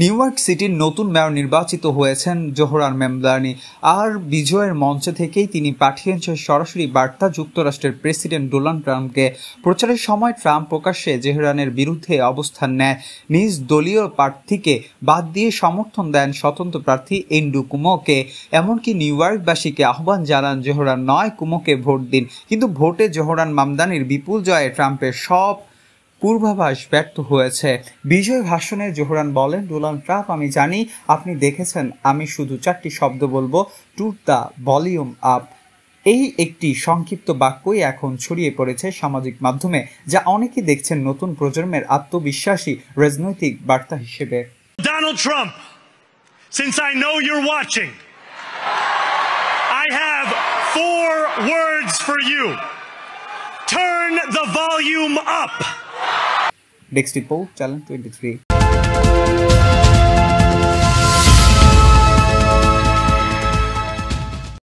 New York সিটির নতুন mayor নির্বাচিত হয়েছেন জোহরান মামদানি। আর বিজয়ের মঞ্চ থেকেই তিনি পাঠিয়েছেন সরাসরি বার্তা যুক্তরাষ্ট্রের প্রেসিডেন্ট ডোনাল্ড ট্রাম্পকে। প্রচারের সময় ট্রাম্প প্রকাশ্যে জোহরানের বিরুদ্ধে অবস্থান নেয়, নিজ দলীয় প্রার্থীকে বাদ দিয়ে সমর্থন দেন স্বতন্ত্র প্রার্থী এন্ড্রু কুমোকে। এমনকি নিউ ইয়র্কবাসীকে আহ্বান জানান জোহরান নয় কুমোকে ভোট দিন। কিন্তু ভোটে জোহরান মামদানির বিপুল জয়ে ট্রাম্পের সব পূর্বাভাস ব্যর্থ হয়েছে। বিজয় ভাষণে জোহরান বলেন, ডোনাল্ড ট্রাম্প, আমি জানি আপনি দেখেছেন আমি শুধু 4টি শব্দ বলবো, টুট দ্য ভলিউম আপ। এই একটি সংক্ষিপ্ত বাক্যই এখন ছড়িয়ে পড়েছে সামাজিক মাধ্যমে, যা অনেকেই দেখছেন নতুন প্রজন্মের আত্মবিশ্বাসী রাজনৈতিক বার্তা হিসেবে। Donald Trump, since I know you're watching, I have 4 words for you. Turn the volume up. Next report, Challenge 23.